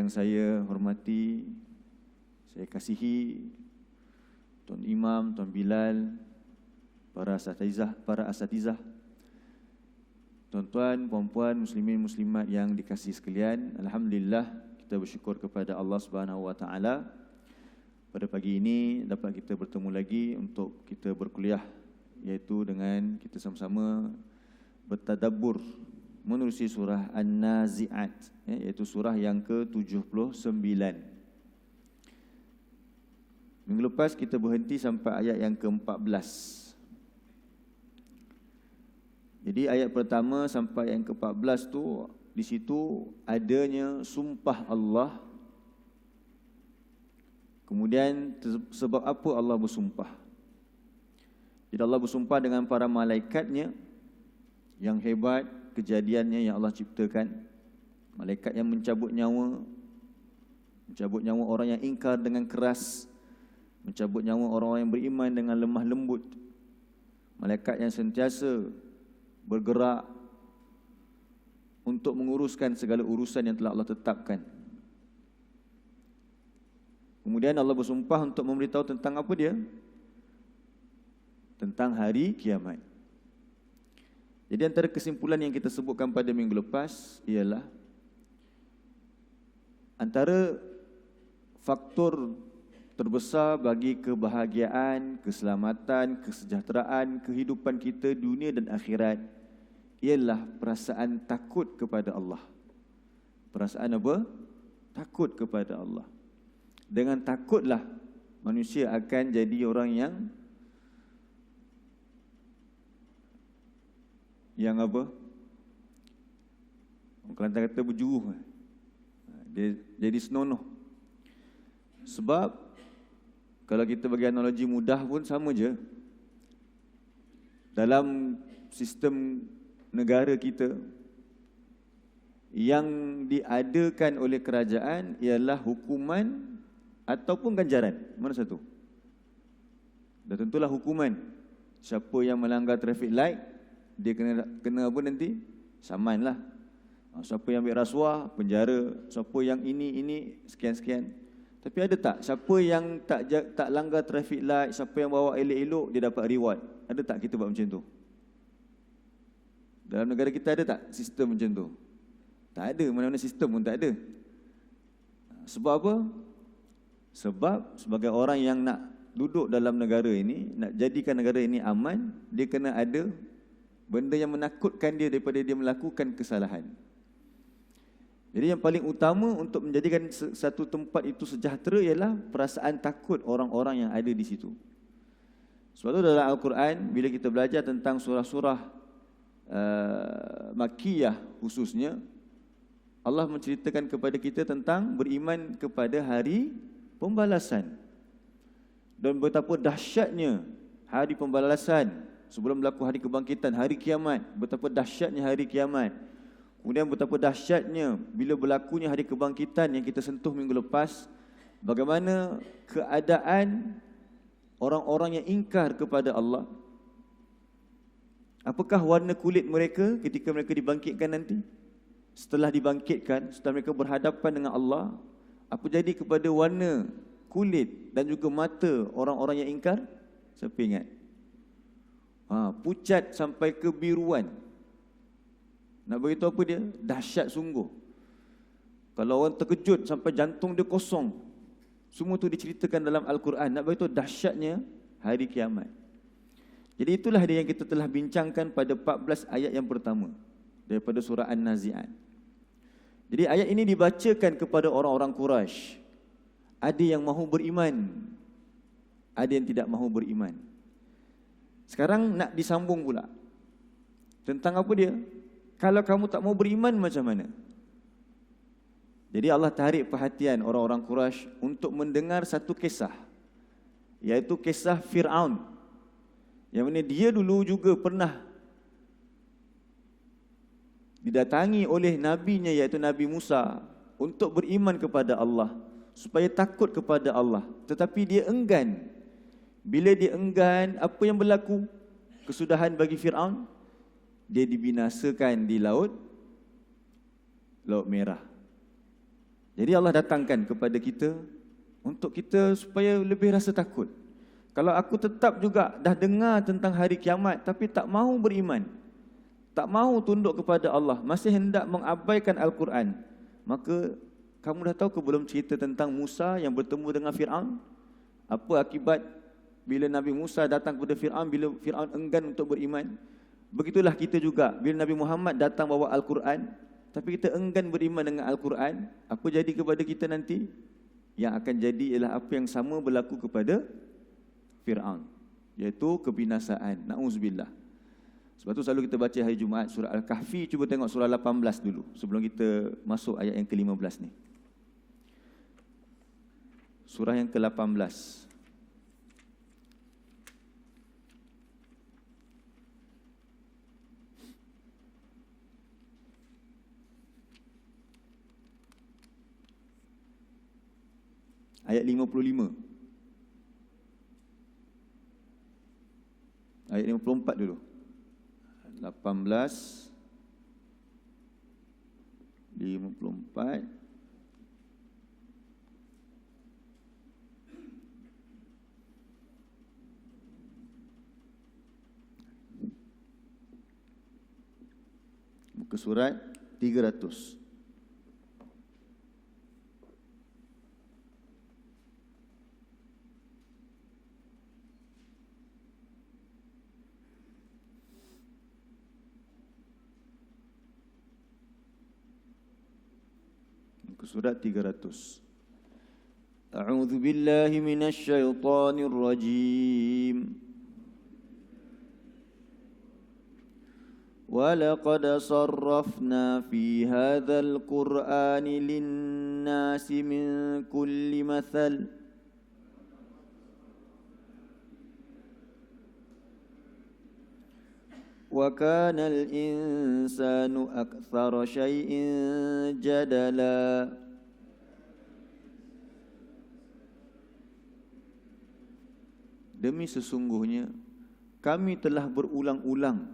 yang saya hormati, saya kasihi Tuan Imam, Tuan Bilal, para asatizah, tuan-tuan, puan-puan, muslimin, muslimat yang dikasihi sekalian. Alhamdulillah, kita bersyukur kepada Allah Subhanahu Wa Taala. Pada pagi ini dapat kita bertemu lagi untuk kita berkuliah, iaitu dengan kita sama-sama bertadabbur menerusi surah An-Nazi'at, iaitu surah yang ke-79. Minggu lepas kita berhenti sampai ayat yang ke-14. Jadi ayat pertama sampai yang ke-14 tu, di situ adanya sumpah Allah. Kemudian sebab apa Allah bersumpah? Jadi Allah bersumpah dengan para malaikatnya yang hebat, kejadiannya yang Allah ciptakan. Malaikat yang mencabut nyawa orang yang ingkar dengan keras, mencabut nyawa orang-orang yang beriman dengan lemah lembut. Malaikat yang sentiasa bergerak untuk menguruskan segala urusan yang telah Allah tetapkan. Kemudian Allah bersumpah untuk memberitahu tentang apa dia? Tentang hari kiamat. Jadi antara kesimpulan yang kita sebutkan pada minggu lepas ialah antara faktor terbesar bagi kebahagiaan, keselamatan, kesejahteraan, kehidupan kita dunia dan akhirat ialah perasaan takut kepada Allah. Perasaan apa? Takut kepada Allah. Dengan takutlah manusia akan jadi orang yang apa? Orang Kelantan kata berjuruh. Dia jadi senonoh. Sebab kalau kita bagi analogi mudah pun sama je. Dalam sistem negara kita, yang diadakan oleh kerajaan ialah hukuman ataupun ganjaran. Mana satu? Dah tentulah hukuman. Siapa yang melanggar traffic light, dia kena apa nanti? Saman lah. Siapa yang ambil rasuah, penjara. Siapa yang ini sekian-sekian. Tapi ada tak siapa yang tak langgar traffic light, siapa yang bawa elok-elok, dia dapat reward? Ada tak kita buat macam tu? Dalam negara kita ada tak sistem macam tu? Tak ada, mana-mana sistem pun tak ada. Sebab apa? Sebab sebagai orang yang nak duduk dalam negara ini, nak jadikan negara ini aman, dia kena ada benda yang menakutkan dia daripada dia melakukan kesalahan. Jadi yang paling utama untuk menjadikan satu tempat itu sejahtera ialah perasaan takut orang-orang yang ada di situ. Sebab itu dalam Al-Quran, bila kita belajar tentang surah-surah Makkiyah khususnya, Allah menceritakan kepada kita tentang beriman kepada hari pembalasan. Dan betapa dahsyatnya hari pembalasan sebelum berlaku hari kebangkitan, hari kiamat. Betapa dahsyatnya hari kiamat. Kemudian betapa dahsyatnya bila berlakunya hari kebangkitan yang kita sentuh minggu lepas. Bagaimana keadaan orang-orang yang ingkar kepada Allah. Apakah warna kulit mereka ketika mereka dibangkitkan nanti? Setelah dibangkitkan, setelah mereka berhadapan dengan Allah, apa jadi kepada warna kulit dan juga mata orang-orang yang ingkar? Siapa ingat? Pucat sampai kebiruan. Nak beritahu apa dia? Dahsyat sungguh. Kalau orang terkejut sampai jantung dia kosong. Semua tu diceritakan dalam Al-Quran. Nak beritahu dahsyatnya hari kiamat. Jadi itulah dia yang kita telah bincangkan pada 14 ayat yang pertama daripada surah An-Nazi'at. Jadi ayat ini dibacakan kepada orang-orang Quraisy. Ada yang mahu beriman, ada yang tidak mahu beriman. Sekarang nak disambung pula. Tentang apa dia? Kalau kamu tak mau beriman macam mana? Jadi Allah tarik perhatian orang-orang Quraisy untuk mendengar satu kisah, iaitu kisah Fir'aun, yang mana dia dulu juga pernah didatangi oleh nabinya, iaitu Nabi Musa, untuk beriman kepada Allah, supaya takut kepada Allah. Tetapi dia enggan. Bila dia enggan, apa yang berlaku? Kesudahan bagi Fir'aun, dia dibinasakan di Laut Merah. Jadi Allah datangkan kepada kita untuk kita supaya lebih rasa takut. Kalau aku tetap juga dah dengar tentang hari kiamat tapi tak mahu beriman, tak mahu tunduk kepada Allah, masih hendak mengabaikan Al-Quran, maka kamu dah tahu ke belum cerita tentang Musa yang bertemu dengan Fir'aun? Apa akibat bila Nabi Musa datang kepada Fir'aun, bila Fir'aun enggan untuk beriman? Begitulah kita juga, bila Nabi Muhammad datang bawa Al-Quran, tapi kita enggan beriman dengan Al-Quran, apa jadi kepada kita nanti? Yang akan jadi ialah apa yang sama berlaku kepada Fir'aun, iaitu kebinasaan. Na'udzubillah. Sebab tu selalu kita baca hari Jumaat surah Al-Kahfi. Cuba tengok surah 18 dulu sebelum kita masuk ayat yang ke-15 ni. Surah yang ke-18. Ayat 55. Ayat 54 dulu. 18 54. Muka surat 300. Surat 300. A'udzu billahi minasy syaithanir rajim. Wa laqad sarrafna fi hadzal qur'ani lin-nasi min kulli mathal wa kana al-insanu aktsara syai'in jadala. Demi sesungguhnya kami telah berulang-ulang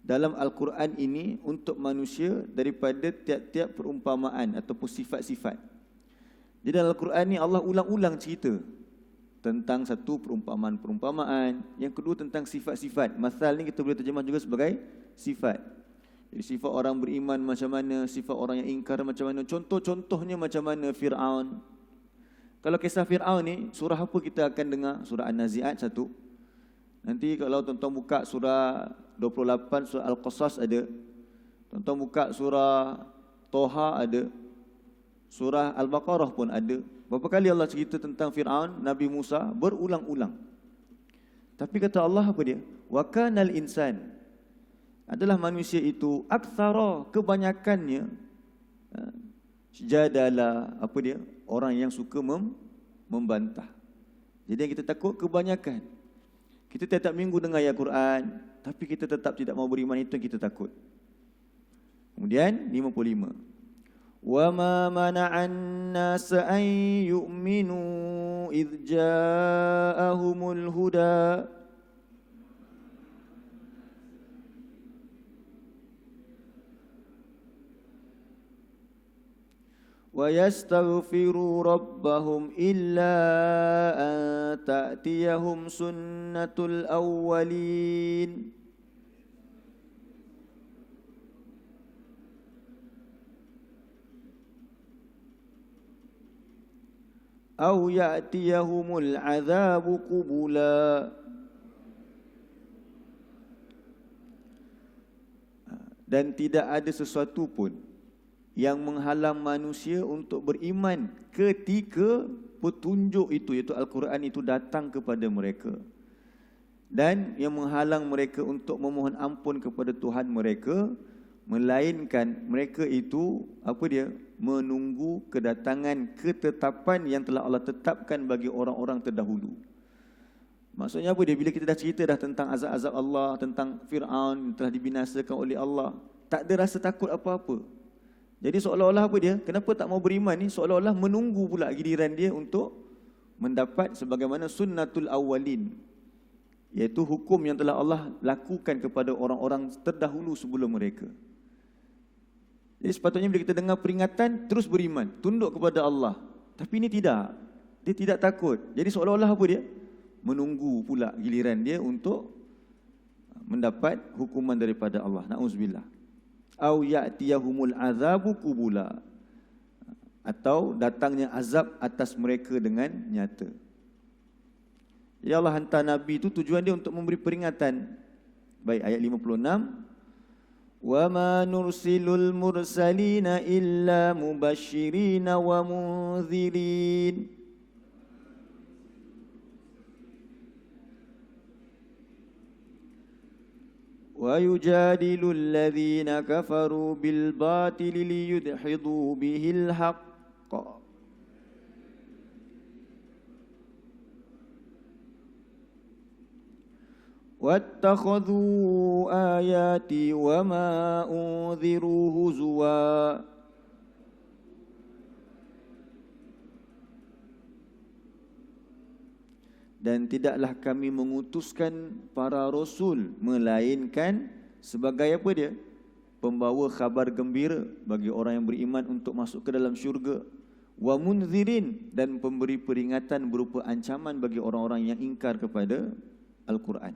dalam Al-Quran ini untuk manusia daripada tiap-tiap perumpamaan ataupun sifat-sifat. Jadi dalam Al-Quran ni Allah ulang-ulang cerita tentang satu perumpamaan-perumpamaan, yang kedua tentang sifat-sifat. Masal ni kita boleh terjemah juga sebagai sifat. Jadi sifat orang beriman macam mana, sifat orang yang ingkar macam mana, contoh-contohnya macam mana Fir'aun. Kalau kisah Fir'aun ni, surah apa kita akan dengar? Surah An-Nazi'at satu. Nanti kalau tuan-tuan buka surah 28, surah Al-Qasas ada. Tuan-tuan buka surah Toha ada. Surah Al-Baqarah pun ada. Berapa kali Allah cerita tentang Fir'aun, Nabi Musa, berulang-ulang. Tapi kata Allah apa dia? Wa kanal insan. Adalah manusia itu, aktsara, kebanyakannya, jadala, apa dia? Orang yang suka membantah. Jadi yang kita takut kebanyakan. Kita tiap minggu dengar ayat Quran, tapi kita tetap tidak mau beriman, itu yang kita takut. Kemudian 55. Wa ma mana'an nas an yu'minu idh ja'ahumul huda wa yastaghfiru rabbahum illa an ta'tiyahum sunnatul awwalin aw ya'tiyahumul adzabu qubula. Dan tidak ada sesuatu pun yang menghalang manusia untuk beriman ketika petunjuk itu, iaitu Al-Quran itu datang kepada mereka. Dan yang menghalang mereka untuk memohon ampun kepada Tuhan mereka, melainkan mereka itu, apa dia? Menunggu kedatangan ketetapan yang telah Allah tetapkan bagi orang-orang terdahulu. Maksudnya apa dia? Bila kita dah cerita dah tentang azab-azab Allah, tentang Fir'aun yang telah dibinasakan oleh Allah, tak ada rasa takut apa-apa. Jadi seolah-olah apa dia? Kenapa tak mau beriman ni? Seolah-olah menunggu pula giliran dia untuk mendapat sebagaimana sunnatul awwalin, iaitu hukum yang telah Allah lakukan kepada orang-orang terdahulu sebelum mereka. Jadi sepatutnya bila kita dengar peringatan, terus beriman, tunduk kepada Allah. Tapi ini tidak. Dia tidak takut. Jadi seolah-olah apa dia? Menunggu pula giliran dia untuk mendapat hukuman daripada Allah. Na'udzubillah. Au ya'tiyahumul azabu qubula. Atau datangnya azab atas mereka dengan nyata. Jadi Allah hantar Nabi itu tujuan dia untuk memberi peringatan. Baik, ayat 56. وَمَا نُرْسِلُ الْمُرْسَلِينَ إِلَّا مُبَشِّرِينَ وَمُنذِرِينَ وَيُجَادِلُ الَّذِينَ كَفَرُوا بِالْبَاطِلِ لِيُدْحِضُوا بِهِ الْحَقَّ وَاتَّخَذُوا آيَاتِي وَمَا أُنذِرُوا هُزُوًا. Dan tidaklah kami mengutuskan para rasul melainkan sebagai apa dia? Pembawa khabar gembira bagi orang yang beriman untuk masuk ke dalam syurga. Wa munzirin, dan pemberi peringatan berupa ancaman bagi orang-orang yang ingkar kepada Al-Quran.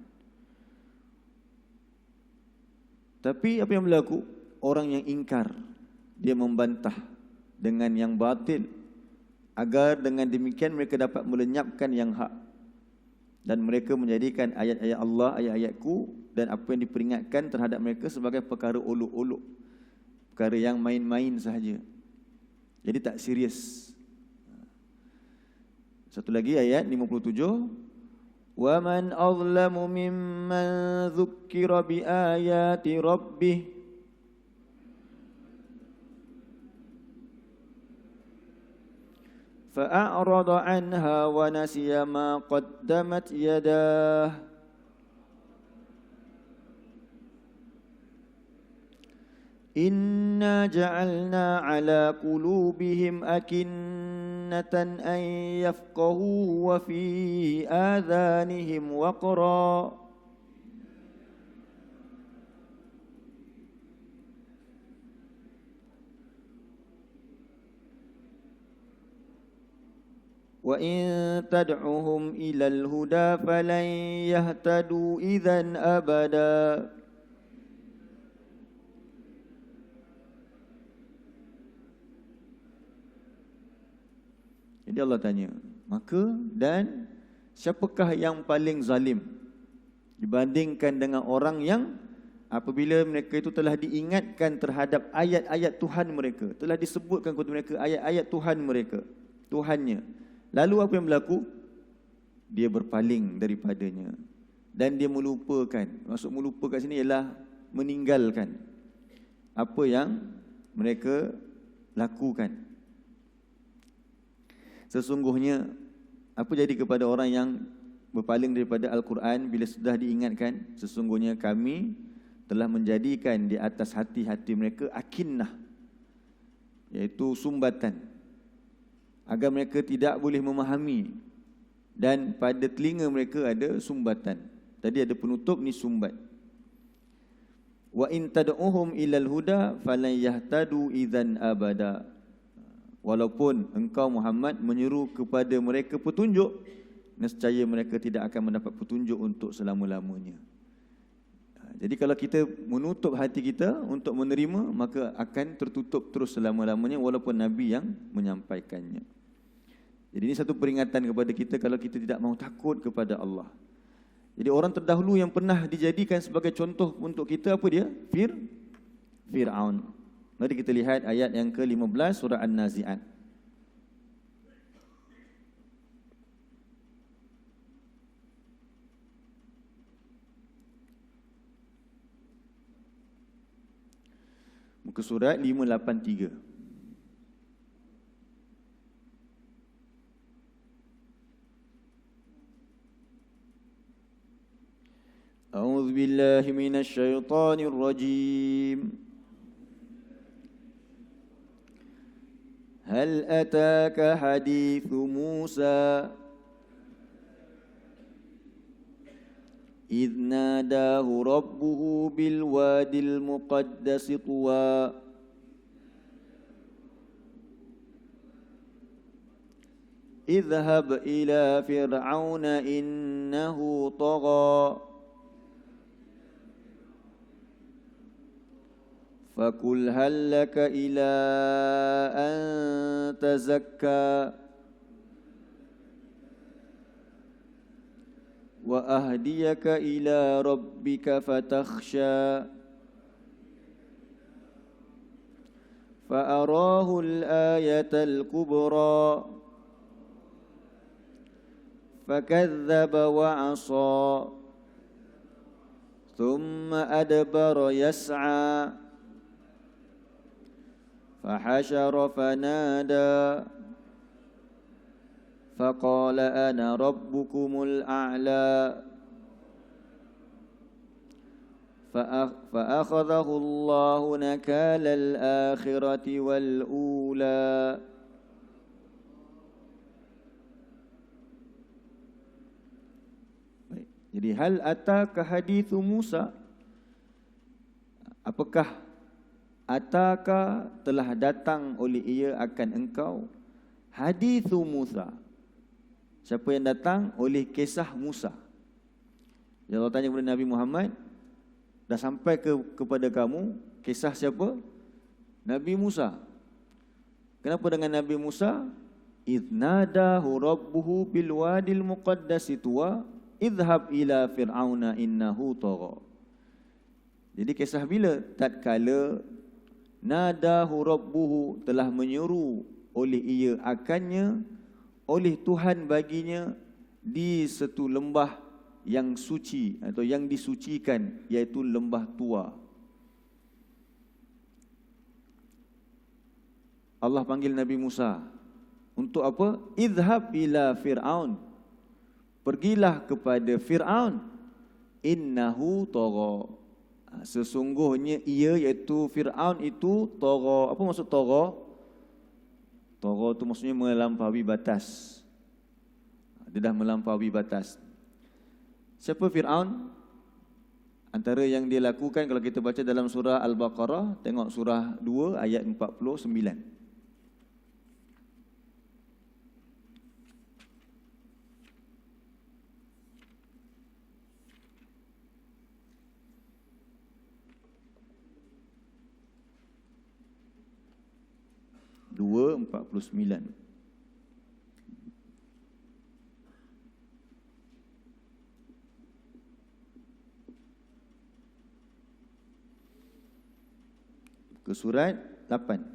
Tapi apa yang berlaku? Orang yang ingkar, dia membantah dengan yang batil, agar dengan demikian mereka dapat melenyapkan yang hak. Dan mereka menjadikan ayat-ayat Allah, ayat-ayatku dan apa yang diperingatkan terhadap mereka sebagai perkara olok-olok, perkara yang main-main sahaja. Jadi tak serius. Satu lagi ayat 57. وَمَنْ أَظْلَمُ مِمَّنْ ذُكِّرَ بِآيَاتِ رَبِّهِ فَأَعْرَضَ عَنْهَا وَنَسِيَ مَا قَدَّمَتْ يَدَاهُ إِنَّا جَعَلْنَا عَلَى قُلُوبِهِمْ أَكِنَّةً أَنْ يَفْقَهُوهُ وَفِي آذَانِهِمْ وَقْرًا وَإِنْ تَدْعُهُمْ إِلَى الْهُدَى فَلَنْ يَهْتَدُوا إِذًا أَبَدًا. Jadi Allah tanya, maka dan siapakah yang paling zalim dibandingkan dengan orang yang apabila mereka itu telah diingatkan terhadap ayat-ayat Tuhan mereka, telah disebutkan kepada mereka ayat-ayat Tuhan mereka, Tuhannya. Lalu apa yang berlaku? Dia berpaling daripadanya dan dia melupakan. Maksud melupakan sini ialah meninggalkan apa yang mereka lakukan. Sesungguhnya apa jadi kepada orang yang berpaling daripada Al-Quran bila sudah diingatkan? Sesungguhnya kami telah menjadikan di atas hati-hati mereka akinnah, iaitu sumbatan, agar mereka tidak boleh memahami, dan pada telinga mereka ada sumbatan. Tadi ada penutup, ni sumbat. Wa in tad'uhum ilal huda falan yahtadu idzan abada. Walaupun engkau Muhammad menyeru kepada mereka petunjuk, nescaya mereka tidak akan mendapat petunjuk untuk selama-lamanya. Jadi kalau kita menutup hati kita untuk menerima, maka akan tertutup terus selama-lamanya walaupun Nabi yang menyampaikannya. Jadi ini satu peringatan kepada kita kalau kita tidak mahu takut kepada Allah. Jadi orang terdahulu yang pernah dijadikan sebagai contoh untuk kita, apa dia? Fir'aun. Mari kita lihat ayat yang ke-15 surah An-Nazi'at. Muka surat 583. A'udzu billahi minasy syaithanir rajim. هل أتاك حديث موسى إذ ناداه ربه بالوادي المقدس طوى اذهب إلى فرعون إنه طغى فقل هل لك إلى أن تزكى وأهديك إلى ربك فتخشى فأراه الآية الكبرى فكذب وعصى ثم أدبر يسعى فحشر فنادى فقال أنا ربكم الأعلى فأخذه الله نكال الآخرة والأولى. Jadi hal ataka hadithu Musa, apakah ataka telah datang oleh ia akan engkau hadithu Musa, siapa yang datang oleh kisah Musa. Jadi Allah tanya kepada Nabi Muhammad, dah sampai kepada kamu kisah siapa? Nabi Musa. Kenapa dengan Nabi Musa? Idnadahu rabbuhu bil wadil muqaddasi tuwa idhab ila fir'auna innahu tagha. Jadi kisah bila? Tatkala nadahu rabbuhu, telah menyuruh oleh ia akannya, oleh Tuhan baginya di satu lembah yang suci atau yang disucikan, iaitu lembah tua. Allah panggil Nabi Musa untuk apa? Idhab ila fir'aun, pergilah kepada Fir'aun, innahu tagha, sesungguhnya ia iaitu Fir'aun itu tagha. Apa maksud tagha? Tagha itu maksudnya melampaui batas. Dia dah melampaui batas. Siapa Fir'aun? Antara yang dia lakukan, kalau kita baca dalam surah Al-Baqarah, tengok surah 2 ayat 49. Dua 49. Ke surat 8.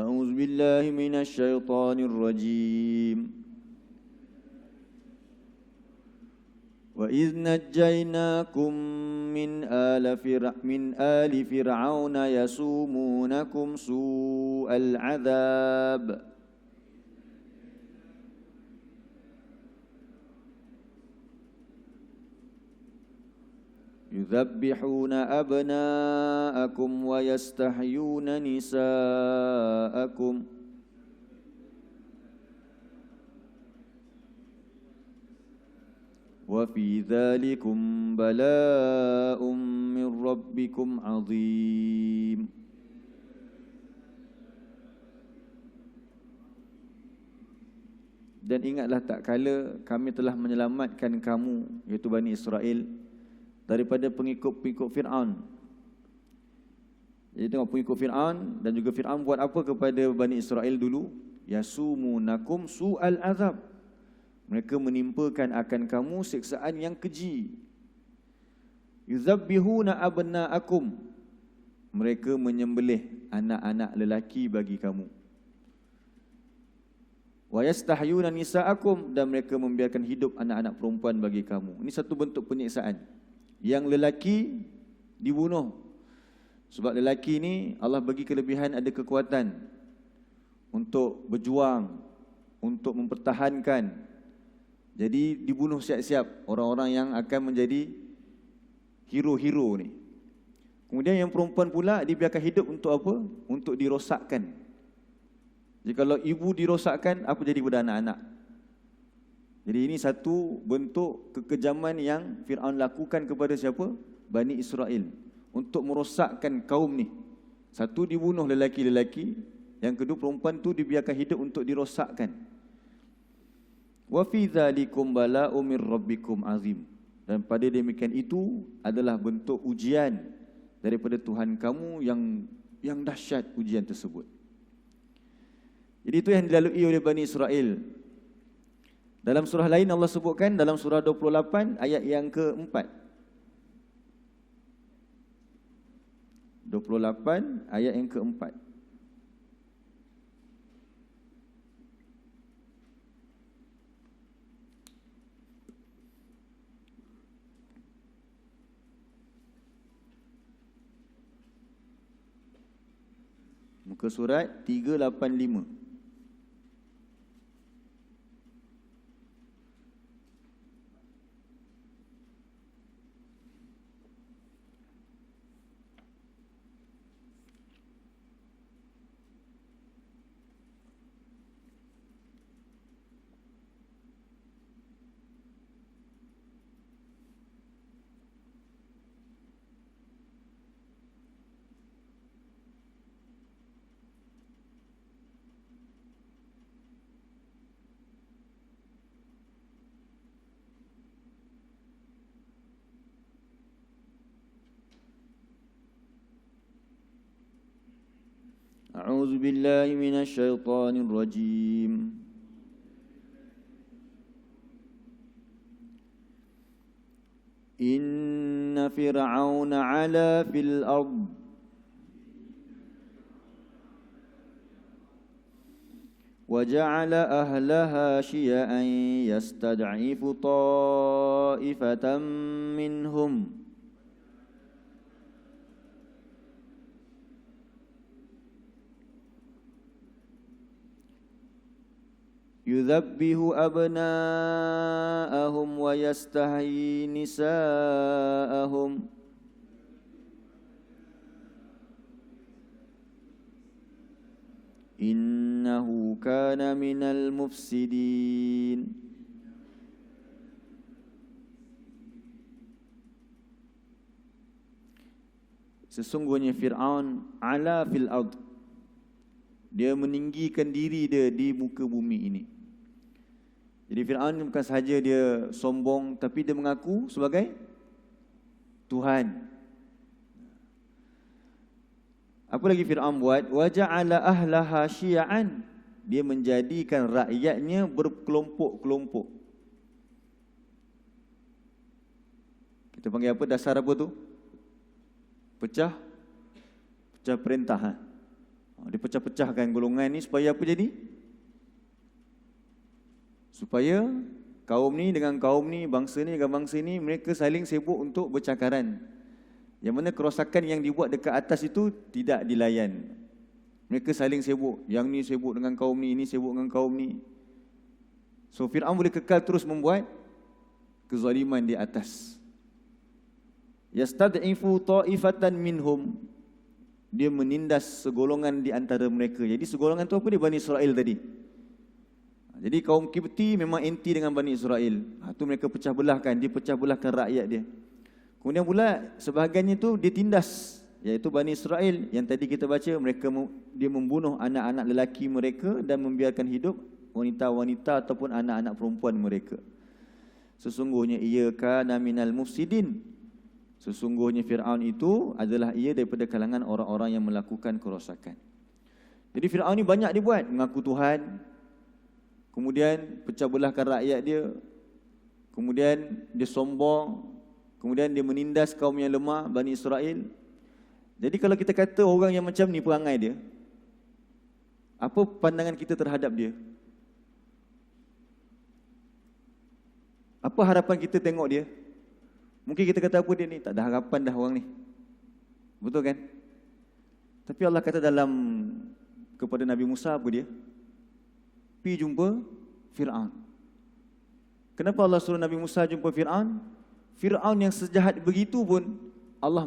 أعوذ بالله من الشيطان الرجيم وإذ نجيناكم من آل فرعون يسومونكم سوء العذاب يذبحون أبناءكم ويستحيون نساءكم وفي ذلكم بلاء من ربكم عظيم. Dan ingatlah tak kala kami telah menyelamatkan kamu, iaitu Bani Israel, daripada pengikut-pengikut Fir'aun. Jadi tengok pengikut Fir'aun, dan juga Fir'aun buat apa kepada Bani Israel dulu? Yasumunakum su'al azab. Mereka menimpakan akan kamu siksaan yang keji. Yuzabbihuna abna'akum. Mereka menyembelih anak-anak lelaki bagi kamu. Wa yastahyuna nisaakum, dan mereka membiarkan hidup anak-anak perempuan bagi kamu. Ini satu bentuk penyiksaan. Yang lelaki dibunuh. Sebab lelaki ni Allah bagi kelebihan, ada kekuatan untuk berjuang, untuk mempertahankan. Jadi dibunuh siap-siap orang-orang yang akan menjadi hero-hero ni. Kemudian yang perempuan pula dibiarkan hidup untuk apa? Untuk dirosakkan. Jadi kalau ibu dirosakkan, apa jadi pada anak-anak? Jadi ini satu bentuk kekejaman yang Fir'aun lakukan kepada siapa? Bani Israel. Untuk merosakkan kaum ni. Satu, dibunuh lelaki-lelaki. Yang kedua, perempuan tu dibiarkan hidup untuk dirosakkan. Wa fi dzalikum bala'un mir rabbikum azim. Dan pada demikian itu adalah bentuk ujian daripada Tuhan kamu yang dahsyat, ujian tersebut. Jadi itu yang dilalui oleh Bani Israel. Dalam surah lain Allah sebutkan, dalam surah 28 ayat yang keempat. 28 ayat yang keempat. Muka surat 385. A'udzu billahi minasy syaithanir rajim. Inna fir'auna 'ala fil ard wa ja'ala ahlaha syi'an yastad'ifu ta'ifatan minhum yudhabbihu abna'ahum wa yastahyi nisa'ahum innahu kana minal mufsidin. Sesungguhnya Fir'aun ala fil ard, dia meninggikan diri dia di muka bumi ini. Jadi Fir'aun bukan sahaja dia sombong, tapi dia mengaku sebagai Tuhan. Apa lagi Fir'aun buat? Wa ja'ala ahlaha syi'an, dia menjadikan rakyatnya berkelompok-kelompok. Kita panggil apa dasar apa tu? Pecah perintah. Dia pecah-pecahkan golongan ni supaya apa jadi? Supaya kaum ni dengan kaum ni, bangsa ni dengan bangsa ni, mereka saling sibuk untuk bercakaran. Yang mana kerosakan yang dibuat dekat atas itu tidak dilayan. Mereka saling sibuk. Yang ni sibuk dengan kaum ni, ini sibuk dengan kaum ni. So Fir'aun boleh kekal terus membuat kezaliman di atas. Yastad'ifu ta'ifatan minhum, dia menindas segolongan di antara mereka. Jadi segolongan tu apa dia? Bani Israel tadi. Jadi kaum Kipti memang anti dengan Bani Israel. Itu mereka pecah belahkan, dia pecah belahkan rakyat dia. Kemudian pula sebahagiannya tu dia tindas, iaitu Bani Israel yang tadi kita baca, dia membunuh anak-anak lelaki mereka dan membiarkan hidup wanita-wanita ataupun anak-anak perempuan mereka. Sesungguhnya ia kana minal mufsidin. Sesungguhnya Fir'aun itu adalah ia daripada kalangan orang-orang yang melakukan kerosakan. Jadi Fir'aun ni banyak dia buat, mengaku Tuhan, kemudian pecah belahkan rakyat dia, kemudian dia sombong, kemudian dia menindas kaum yang lemah, Bani Israel. Jadi kalau kita kata orang yang macam ni perangai dia, apa pandangan kita terhadap dia? Apa harapan kita tengok dia? Mungkin kita kata apa dia ni? Tak ada harapan dah orang ni. Betul kan? Tapi Allah kata dalam kepada Nabi Musa apa dia? Pergi jumpa Fir'aun. Kenapa Allah suruh Nabi Musa jumpa Fir'aun? Fir'aun yang sejahat begitu pun Allah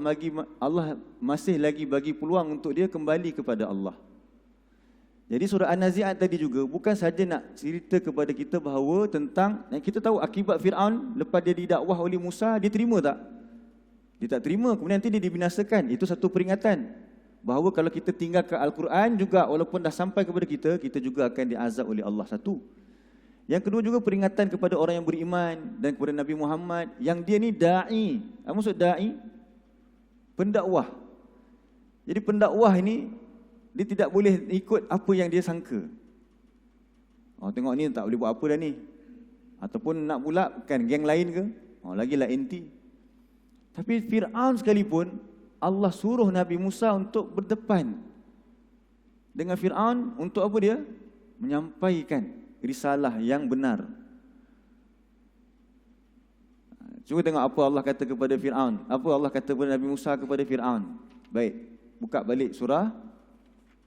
masih lagi bagi peluang untuk dia kembali kepada Allah. Jadi surah An-Nazi'at tadi juga bukan saja nak cerita kepada kita bahawa tentang, kita tahu akibat Fir'aun lepas dia didakwah oleh Musa, dia terima tak? Dia tak terima, kemudian nanti dia dibinasakan. Itu satu peringatan bahawa kalau kita tinggalkan Al-Quran juga, walaupun dah sampai kepada kita, kita juga akan diazab oleh Allah. Satu. Yang kedua juga peringatan kepada orang yang beriman dan kepada Nabi Muhammad, yang dia ni da'i. Apa maksud da'i? Pendakwah. Jadi pendakwah ini dia tidak boleh ikut apa yang dia sangka. Tengok ni tak boleh buat apa dah ni. Ataupun nak pula kan geng lain ke? Lagilah anti. Tapi Fir'aun sekalipun Allah suruh Nabi Musa untuk berdepan dengan Fir'aun untuk apa dia? Menyampaikan risalah yang benar. Cuba tengok apa Allah kata kepada Fir'aun. Apa Allah kata kepada Nabi Musa kepada Fir'aun. Baik, buka balik surah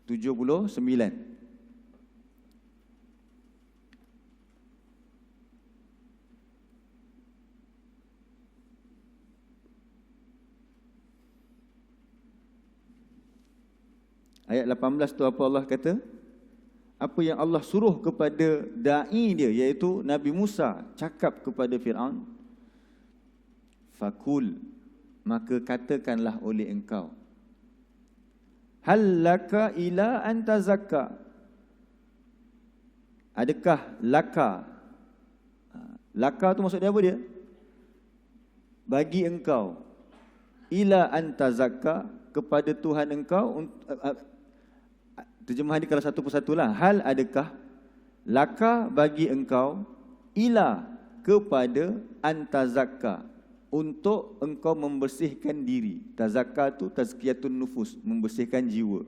79. Ayat 18 tu apa Allah kata? Apa yang Allah suruh kepada da'i dia, iaitu Nabi Musa, cakap kepada Fir'aun. Fakul, maka katakanlah oleh engkau. Hal laka ila an tazakka. Adakah laka? Laka tu maksud dia apa dia? Bagi engkau. Ila an tazakka, kepada Tuhan engkau. Terjemahan dia kalau satu persatulah. Hal adakah laka bagi engkau ila kepada antazakka, untuk engkau membersihkan diri. Tazakka tu tazkiyatun nufus, membersihkan jiwa.